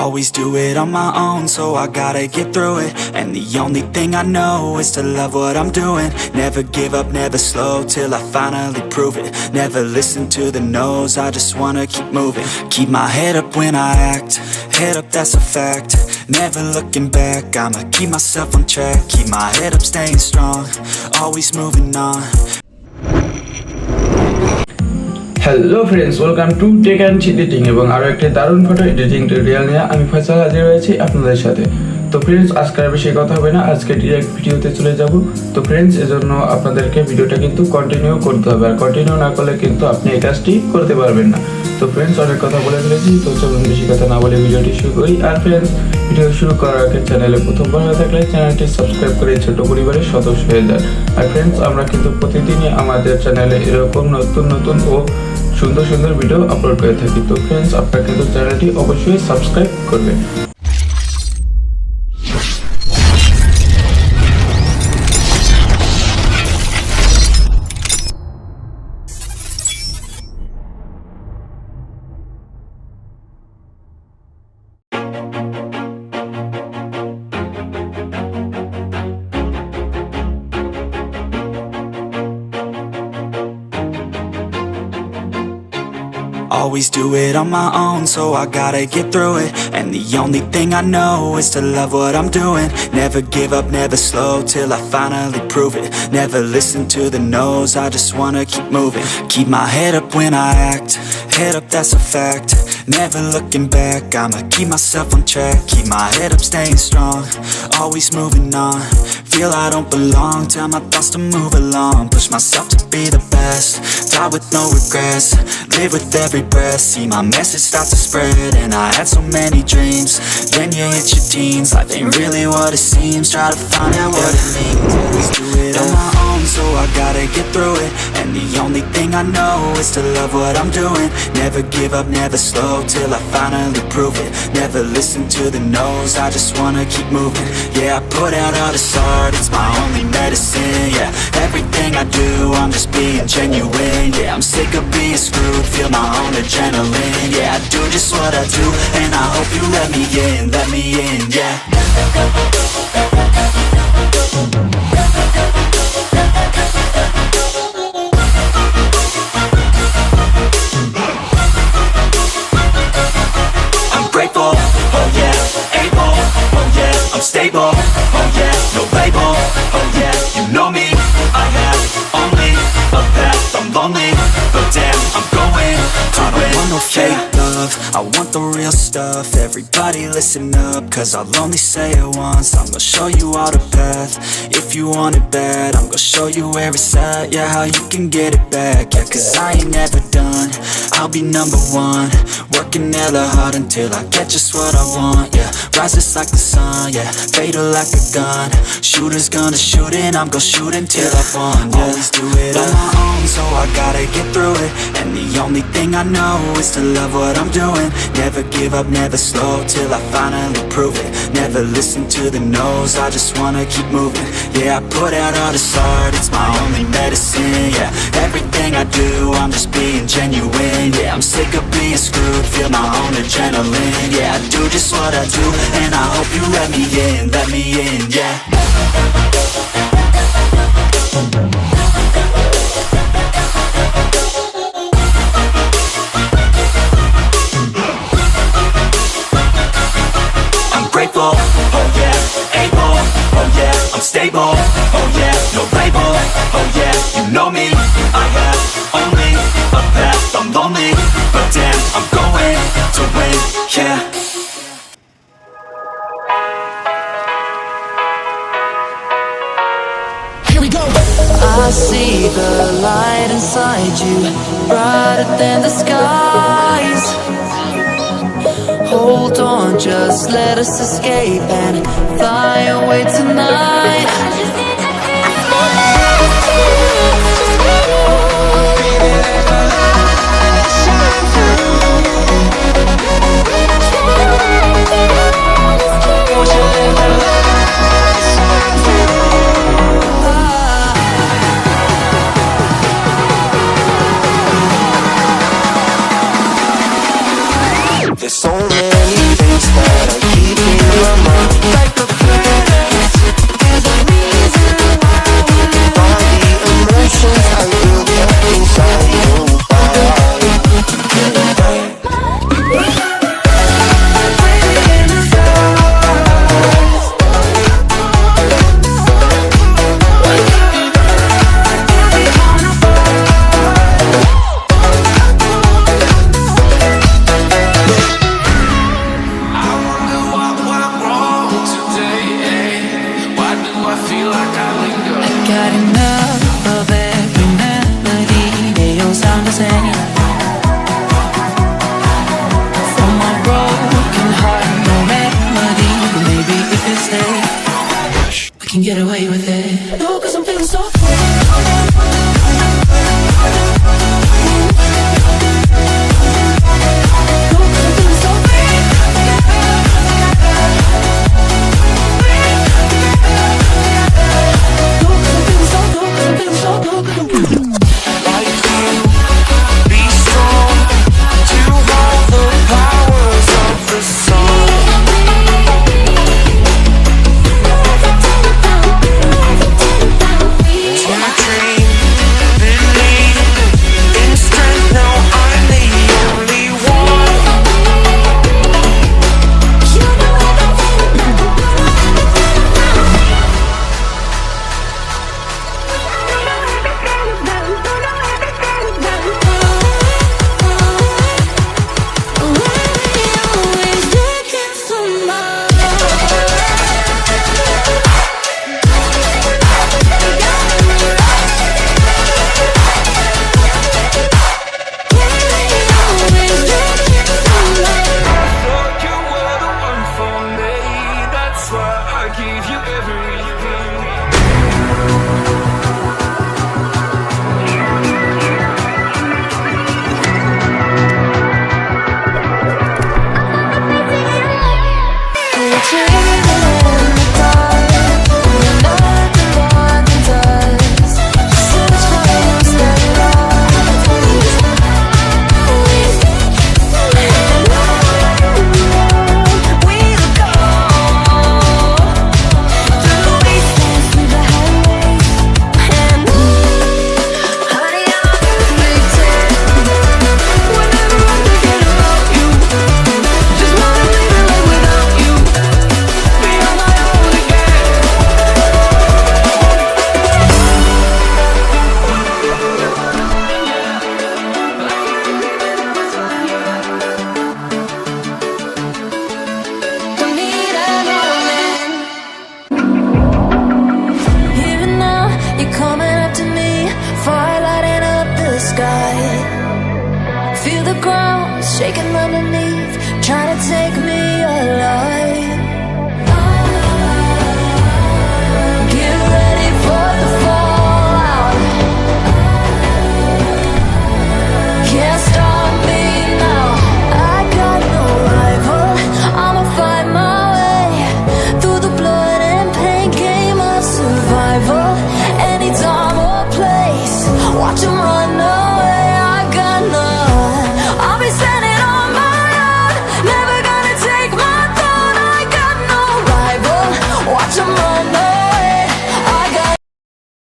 Always do it on my own, so I gotta get through it. And the only thing I know is to love what I'm doing. Never give up, never slow, till I finally prove it. Never listen to the no's, I just wanna keep moving. Keep my head up when I act, head up, that's a fact. Never looking back, I'ma keep myself on track. Keep my head up, staying strong, always moving on. Hello friends, welcome to tech and editing এবং আরও একটি দারুণ photo editing tutorial নিয়ে আমি ফয়সাল হাজির হয়েছি আপনাদের সাথে। তো ফ্রেন্ডস, আজকে আর বেশি কথা হবে না, আজকে ডিরেক্ট ভিডিওতে চলে যাব। তো ফ্রেন্ডস, এজন্য আপনাদেরকে ভিডিওটা কিন্তু কন্টিনিউ করতে হবে, আর কন্টিনিউ না করলে কিন্তু আপনি এই কাজটি করতে পারবেন না। তো ফ্রেন্ডস, অনেক কথা বলে ফেলেছি, তো চলুন বেশি কথা না বলে ভিডিওটি শুরু করি। আর ফ্রেন্ডস, ভিডিও শুরু করার আগে চ্যানেলে প্রথমবার হয়ে থাকলে চ্যানেলটি সাবস্ক্রাইব করে ছোট পরিবারের সদস্য হয়ে যান। আর ফ্রেন্ডস, আমরা কিন্তু প্রতিদিনই আমাদের চ্যানেলে এরকম নতুন ও সুন্দর সুন্দর ভিডিও আপলোড করে থাকি। তো ফ্রেন্ডস, আপনারা কিন্তু চ্যানেলটি অবশ্যই সাবস্ক্রাইব করবেন। Always do it on my own, so I gotta get through it. And the only thing I know is to love what I'm doing. Never give up, never slow, till I finally prove it. Never listen to the no's, I just wanna keep moving. Keep my head up when I act, head up, that's a fact. Never looking back, I'ma keep myself on track. Keep my head up, staying strong, always moving on. Feel I don't belong, tell my thoughts to move along. Push myself to be the best, die with no regrets. Live with every breath, see my message start to spread. And I had so many dreams, then you hit your teens. Life ain't really what it seems, try to find out what it means. Always do it on my own, so I gotta get through it. And the only thing I know is to love what I'm doing. Never give up, never slow, till I finally prove it. Never listen to the no's, I just wanna keep moving. Yeah, I put out all this art, it's my only medicine. Yeah, everything I do, I'm just being genuine. Yeah, I'm sick of being screwed, feel my own adrenaline. Yeah, I do just what I do, and I hope you let me in, yeah. I'm grateful, oh yeah, able, oh yeah, I'm stable, oh yeah, no label, oh yeah, you know me, I have only a path, I'm lonely, but damn, I'm going to win. I don't want no fake love, I want the real stuff. Everybody listen up, cause I'll only say it once. I'm gonna show you all the path, if you want it bad. I'm gonna show you where it's at, yeah, how you can get it back. Yeah, cause I ain't never done, I'll be number one. Working hella hard until I get just what I want, yeah. Rises like the sun, yeah, fatal like a gun. Shooters gonna shoot and I'm gonna shoot until I won, yeah. Always do it on my own, so I gotta get through it. And the only thing I know is to love what I'm doing. Never give up, never slow, till I finally prove it. Never listen to the no's, I just wanna keep moving. Yeah, I put out all this art, it's my only medicine. Yeah, everything I do, I'm just being genuine. Yeah, I'm sick of being screwed, feel my own adrenaline. Yeah, I do just what I do, and I hope you let me in, yeah. Grateful, oh yeah, able, oh yeah, I'm stable, oh yeah, no label, oh yeah, you know me, I have only a path, I'm lonely, but damn, I'm going to win, yeah. Here we go. I see the light inside you, brighter than the skies. Hold on, just let us escape and fly away tonight. There's so many things that shaking underneath, trying to take me alive. Get ready for the fallout. Can't stop me now. I got no rival. I'ma fight my way through the blood and pain game of survival. Any time or place, watch 'em run away.